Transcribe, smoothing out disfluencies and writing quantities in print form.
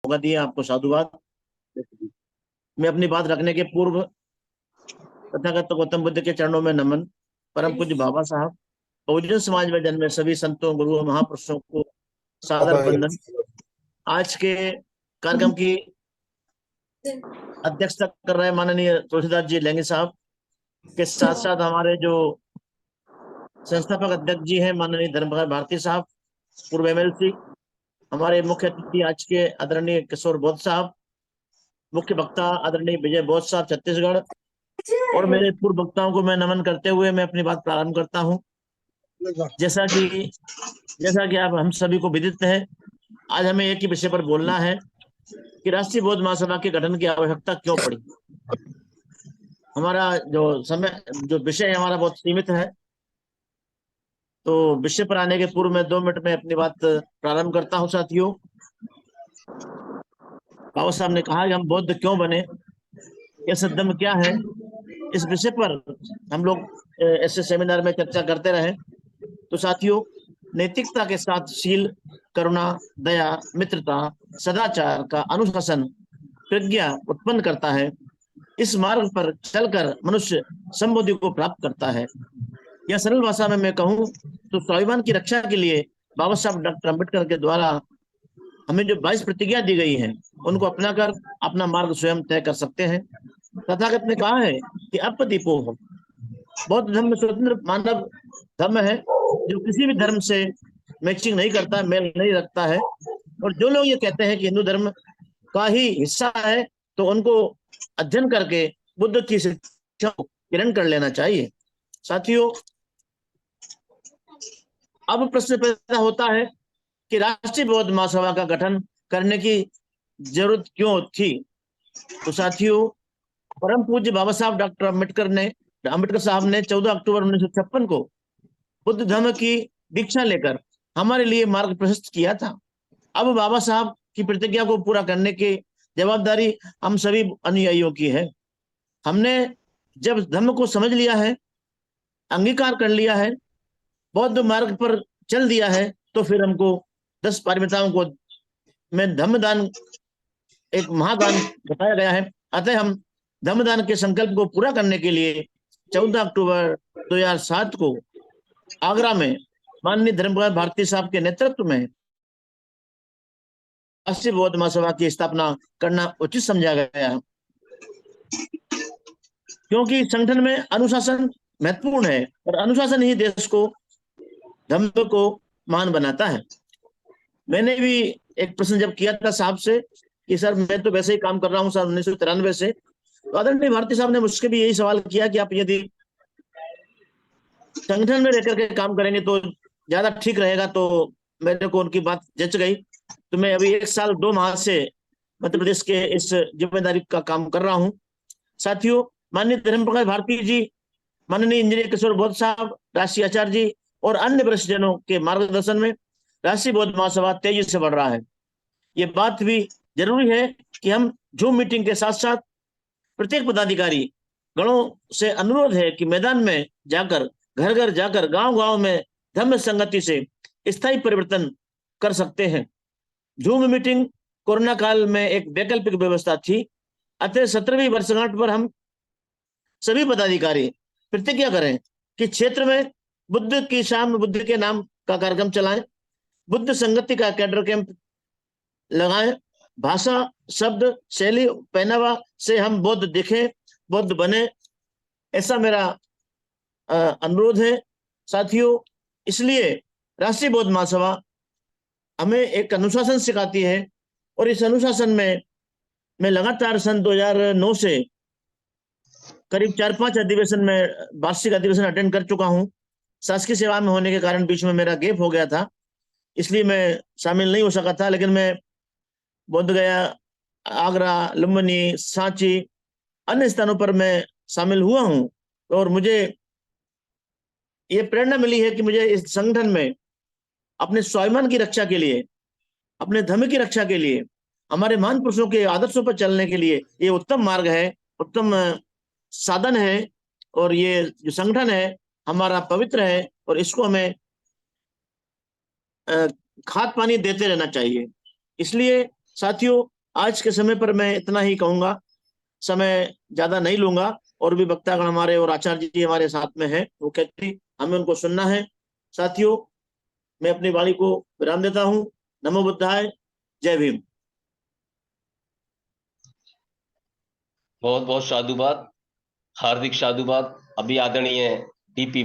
मौका दिया, आपको साधुवाद। मैं अपनी बात रखने के पूर्व तथागत गौतम बुद्ध के चरणों में नमन, परम पूज्य बाबा साहब, बहुजन समाज में जन्मे सभी संतों, गुरुओं, महापुरुषों को सादर वंदन। आज के कार्यक्रम की अध्यक्षता कर रहे माननीय तुलसीदास जी लेंगे साहब के साथ साथ हमारे जो संस्थापक अध्यक्ष जी हैं माननीय धर्मप्रकाश भारती साहब, पूर्व एमएलसी, हमारे मुख्य अतिथि आज के आदरणीय किशोर बौद्ध साहब, मुख्य वक्ता आदरणीय विजय बौद्ध साहब छत्तीसगढ़, और मेरे पूर्व वक्ताओं को मैं नमन करते हुए मैं अपनी बात प्रारंभ करता हूं। जैसा कि आप हम सभी को विदित है, आज हमें एक ही विषय पर बोलना है कि राष्ट्रीय बौद्ध महासभा के गठन की आवश्यकता क्यों पड़ी। हमारा जो विषय है हमारा बहुत सीमित है, तो विषय पर आने के पूर्व में 2 मिनट में अपनी बात प्रारंभ करता हूं। साथियों, बाबा साहब ने कहा कि हम बौद्ध क्यों बने, यह सद्धर्म क्या है, इस विषय पर हम लोग ऐसे सेमिनार में चर्चा करते रहे। तो साथियों, नैतिकता के साथ शील, करुणा, दया, मित्रता, सदाचार का अनुशासन प्रज्ञा उत्पन्न करता है। इस मार्ग पर चलकर मनुष्य समबुद्धि को प्राप्त करता है। यह सरल भाषा में मैं कहूं तो स्वाभिमान की रक्षा के लिए बाबा साहब डॉक्टर अम्बेडकर के द्वारा हमें जो 22 प्रतिज्ञा दी गई हैं, उनको अपनाकर अपना मार्ग स्वयं तय कर सकते हैं। तथागत ने कहा है कि अपदीपो हो, बौद्ध धर्म स्वतंत्र मानव धर्म है जो किसी भी धर्म से मैचिंग नहीं करता, मेल नहीं रखता है। और जो लोग ये कहते हैं कि हिंदू धर्म का ही हिस्सा है, तो उनको अध्ययन करके बुद्ध की शिक्षा को ग्रहण कर लेना चाहिए। साथियों, अब प्रश्न पैदा होता है कि राष्ट्रीय बौद्ध महासभा का गठन करने की जरूरत क्यों थी। तो साथियों, परम पूज्य बाबा साहब डॉक्टर अम्बेडकर साहब ने 14 अक्टूबर 1956 को बुद्ध धर्म की दीक्षा लेकर हमारे लिए मार्ग प्रशस्त किया था। अब बाबा साहब की प्रतिज्ञा को पूरा करने की जवाबदारी हम सभी अनुयायियों की है। हमने जब धर्म को समझ लिया है, अंगीकार कर लिया है, बौद्ध मार्ग पर चल दिया है, तो फिर हमको 10 पारमिताओं को में धर्मदान एक महादान बताया गया है। अतः हम धर्मदान के संकल्प को पूरा करने के लिए 14 अक्टूबर 2007 को आगरा में माननीय धर्मप्रकाश भारती साहब के नेतृत्व में राष्ट्रीय बौद्ध महासभा की स्थापना करना उचित समझा गया है, क्योंकि संगठन में अनुशासन महत्वपूर्ण है और अनुशासन ही देश को, धर्म को महान बनाता है। मैंने भी एक प्रश्न जब किया था साहब से कि सर मैं तो वैसे ही काम कर रहा हूँ सर 1993 से, तो आदरणीय भारती साहब ने मुझसे भी यही सवाल किया कि आप यदि संगठन में रहकर के काम करेंगे तो ज्यादा ठीक रहेगा। तो मेरे को उनकी बात जच गई। तो मैं अभी 1 साल 2 माह से मध्य प्रदेश के इस जिम्मेदारी का काम कर रहा हूँ। साथियों, माननीय धर्मप्रकाश भारती जी, माननीय इंजीनियर किशोर बौद्ध साहब, राष्ट्रीय आचार्य जी और अन्य वरिष्ठ जनों के मार्गदर्शन में राष्ट्रीय बौद्ध महासभा तेजी से बढ़ रहा है। ये बात भी जरूरी है कि हम जूम मीटिंग के साथ साथ प्रत्येक पदाधिकारी गणों से अनुरोध है कि मैदान में जाकर, घर घर जाकर, गांव गांव में धर्म संगति से स्थायी परिवर्तन कर सकते हैं। जूम मीटिंग कोरोना काल में एक वैकल्पिक व्यवस्था थी, अतः 17वीं वर्षगांठ पर हम सभी पदाधिकारी प्रतिज्ञा करें कि क्षेत्र में बुद्ध की शाम बुद्ध के नाम का कार्यक्रम चलाएं, बुद्ध संगति का कैडर कैंप लगाएं, भाषा, शब्द, शैली, पहनावा से हम बौद्ध दिखें, बौद्ध बने, ऐसा मेरा अनुरोध है। साथियों, इसलिए राष्ट्रीय बौद्ध महासभा हमें एक अनुशासन सिखाती है और इस अनुशासन में मैं लगातार सन 2009 से करीब 4-5 अधिवेशन में वार्षिक अधिवेशन अटेंड कर चुका हूं। शासकीय सेवा में होने के कारण बीच में मेरा गैप हो गया था, इसलिए मैं शामिल नहीं हो सका था। लेकिन मैं बोध गया, आगरा, लुम्बिनी, सांची, अन्य स्थानों पर मैं शामिल हुआ हूं और मुझे ये प्रेरणा मिली है कि मुझे इस संगठन में अपने स्वाभिमान की रक्षा के लिए, अपने धर्म की रक्षा के लिए, हमारे महान पुरुषों के आदर्शों पर चलने के लिए ये उत्तम मार्ग है, उत्तम साधन है। और ये जो संगठन है हमारा पवित्र है और इसको हमें खाद पानी देते रहना चाहिए। इसलिए साथियों, आज के समय पर मैं इतना ही कहूंगा, समय ज्यादा नहीं लूंगा। और भी वक्तागण हमारे और आचार्य जी हमारे साथ में है, वो कहते हैं हमें उनको सुनना है। साथियों, मैं अपनी वाणी को विराम देता हूँ। नमो बुद्धाय, जय भीम। बहुत बहुत साधुवाद, हार्दिक साधुवाद। अभी आदरणीय डीपी